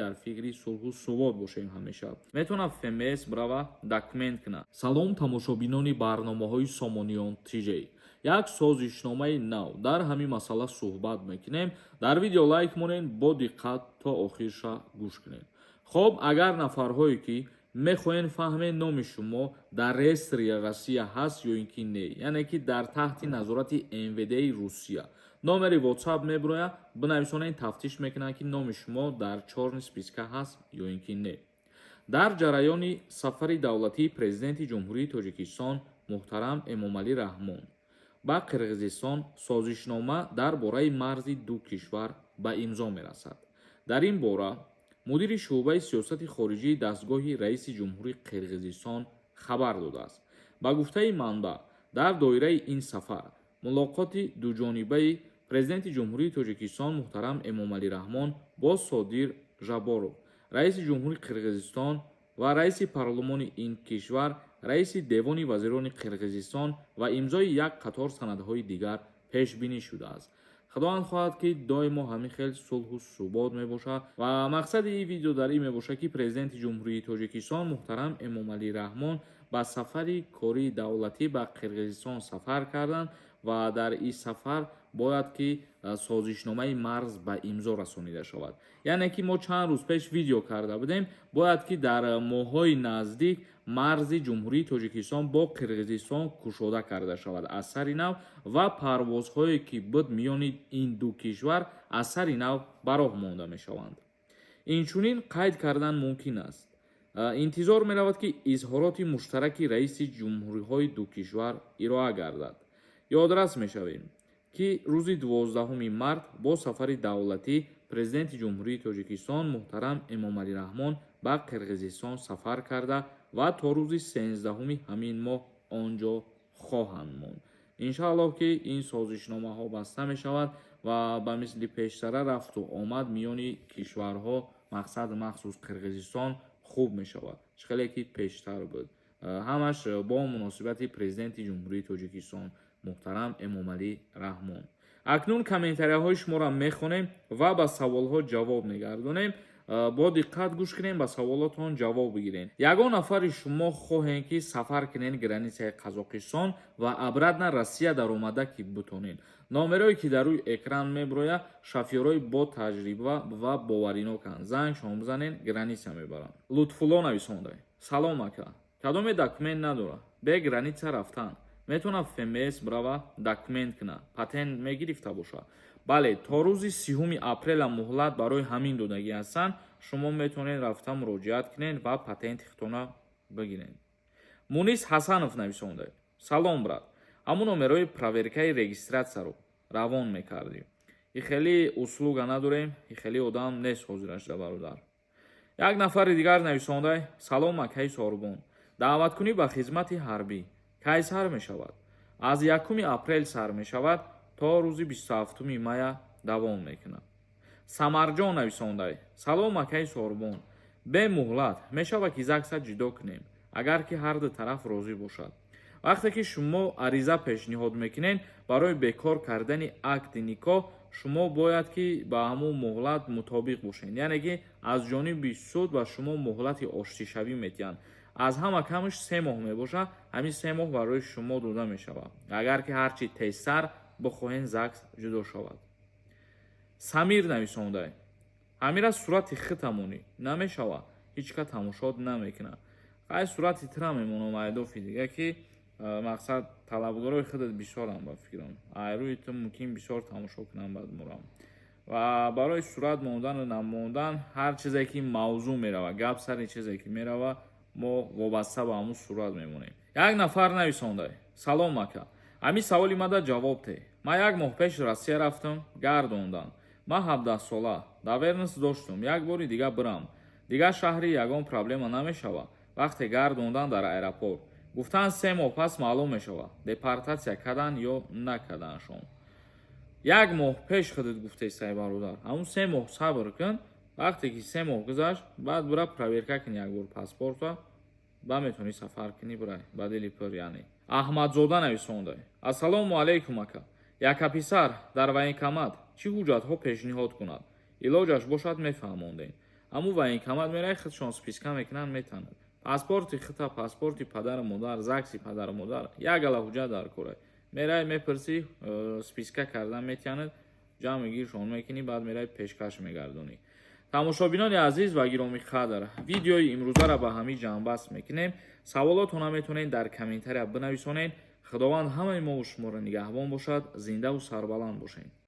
дар фикри сулҳу сувод бошем ҳамеша. Метавонам ФМС брава документ кунад. Салом тамошобинони барномаҳои Сомониён ТЖ. Як созишномаи нав дар ҳамин масъала суҳбат мекунем. Дар видео лайк монен, бо диққат то охирша гӯш кунед. Хоб, агар нафарҳое ки мехоҳен фаҳмед номи шумо дар реестри Россия ҳаст ё ин ки не, яъне ки дар таҳти назорати МВДи Русия, номери WhatsApp мебурояд, бинависонен тафтиш мекунанд ки номи шумо дар чорни списка ҳаст ё ин ки не. Дар ҷараёни сафари давлатии президенти ҷумҳурии Тоҷикистон муҳтарам Эмомалӣ Раҳмон ба Қирғизистон созишнома дар бораи марзи ду кишвар ба имзо мерасад. Дар ин бора мудири шуъбаи сиёсати хориҷии дастгоҳи раиси ҷумҳурии Қирғизистон хабар додааст. Ба гуфтаи манбаъ, дар доираи ин сафар мулоқоти дуҷонибаи президенти ҷумҳурии Тоҷикистон муҳтарам Эмомалӣ Раҳмон бо Содир Жаборов, раиси ҷумҳурии Қирғизистон ва раиси парлумони ин кишвар, раиси Девони вазирони Қирғизистон ва имзои як қатор санадҳои дигар пешбинӣ шудааст. Худованд хоҳад ки доимо ҳамин хел сулҳу субот мебошад ва мақсади ин видео дар ин мебошад ки президенти ҷумҳурии Тоҷикистон муҳтарам Эмомалӣ Раҳмон ба сафари кории давлатӣ ба Қирғизистон сафар карданд ва дар ин сафар бояд ки созишномаи марз ба имзо расонида шавад. Яъне ки мо чанд рӯз пеш видео карда будем, бояд ки дар моҳҳои наздик марзи ҷумҳурии Тоҷикистон бо Қирғизистон кушода карда шавад аз сари нав ва парвозҳое ки буд миёни ин ду кишвар аз сари нав ба роҳ монда мешаванд. Инчунин қайд кардан мумкин аст. Интизор меравад ки изҳороти муштараки раиси ҷумҳуриҳои ду кишвар ироа гардад. Ёдрас мешавем ки рӯзи 12 март бо сафари давлатӣ президенти ҷумҳурии Тоҷикистон муҳтарам Эмомалӣ Раҳмон ба Қирғизистон сафар карда ва то рӯзи 13 ҳамин моҳ он ҷо хоҳанд монд. Иншааллоҳ ки ин созишномаҳо баста мешавад ва ба мисли пештара рафту омад миёни кишварҳо, мақсад махсус Қирғизистон хуб мешавад. Хеле ки пештар буд. Ҳамаш бо муносибати президенти ҷумҳурии Тоҷикистон муҳтарам Эмомалӣ Раҳмон. Акнун комментарияҳои шуморо мехонем ва ба саволҳо ҷавоб мегардонем. Бо диққат гӯш кунем, ба саволотон ҷавоб бигирем. Ягон нафари шумо хоҳем ки сафар кунен границаи Қазоқистон ва обратно Россия даромада ки бутонен. Номерое ки дар рӯи экран мебурояд, шофёрои бо таҷриба ва бовариноканд. Зангшон бизанен, граница мебаранд. Лутфулло нависонда: салом ака, кадоме документ надора, бе граница рафтан. Метавонам ФМС брава документ кунад, патент мегирифта бошад. Бале, то рӯзи 30 апрела муҳлат барои ҳамин додагӣ ҳастанд. Шумо метавонед рафта муроҷиат кунед ва патенти хитона бигиред. Мунис Ҳасанов нависонда: салом брат, ҳамун номерои проверкаи регистратсияро равон мекардем. И хеле услуга надорем, и хеле одам нест ҳозирашда бародар. Як нафари дигар нависонда: салом акаи Сорбон, даъваткунӣ ба хизмати ҳарбӣ кай сар мешавад? Аз 1 апрел сар мешавад то рӯзи 27 мая давом мекунад. Самарҷон нависонда: салом акаи Сорбон, бе муҳлат мешавад ки ЗАГСа ҷудо кунем, агар ки ҳар ду тараф розӣ бошад. Вақте ки шумо ариза пешниҳод мекунед барои бекор кардани акди никоҳ, шумо бояд ки ба ҳамун муҳлат мутобиқ бошед, яъне ки аз ҷониби суд ба шумо муҳлати оштишавӣ метиҳанд. Аз ҳама камаш 3 моҳ мебошад, ҳамин 3 моҳ барои шумо дода мешавад, агар ки ҳарчи тезтар бихоҳен ЗАГС ҷудо шавад. Самир нависонда: ҳамира сурати хитамонӣ намешавад, ҳеҷ ка тамошод намекунад. қай сурати тира мемонам айдофи дига ки мақсад талабгорои худат бисёрам ба фикрам. Айрӯи ту мумкин бисёр тамошо кунам баъд мурам. Ва барои сурат мондану намондан ҳар чизе ки мавзӯъ мерава, гап сари чизе ки мерава, мо вобаста ба ҳамун сурат мемонем. Як нафар нависонда: салом ака, ҳамин саволи мада ҷавоб те. Ман 1 моҳ пеш Россия рафтам, гардондам. Ман 17 сола давернес доштам, як бори дига бирам. Дига шаҳри ягон проблема намешавад. Вақте гардондан дар аэропорт гуфтан 3 моҳ пас маълум мешавад депортатсия кадан ё накаданшон. 1 моҳ пеш худат гуфтесай бародар, ҳамун 3 моҳ сабр кун. Вақте ки 3 моҳ гузашт, баъд бира проверка кунӣ як бор паспорта, ба метавонӣ сафар кунӣ бирай ба дили пур. Яъне Аҳмадзода нависонда: ассалому алайкум ака, яка писар дар военкомат чӣ ҳуҷҷатҳо пешниҳод кунад? Илоҷаш бошад мефаҳмондем. аму ва ин камад мерай худшон списка мекунанд метанад. Паспорти хита, паспорти падару модар, загси падару модар, як ала ҳуҷҷат дар кора. Мерай мепурсӣ, списка кардан метиянад, ҷамъи гиршон мекунӣ, баъд мерай пешкаш мегардонӣ. тамошобинони азиз ва гироми қадр, видеои имрӯзаро ба ҳамин ҷамъбаст мекунем. Саволотона метавонед дар комментария бинависонед. худованд ҳамаи мо ва шуморо нигаҳбон бошад. Зиндаву сарбаланд бошед.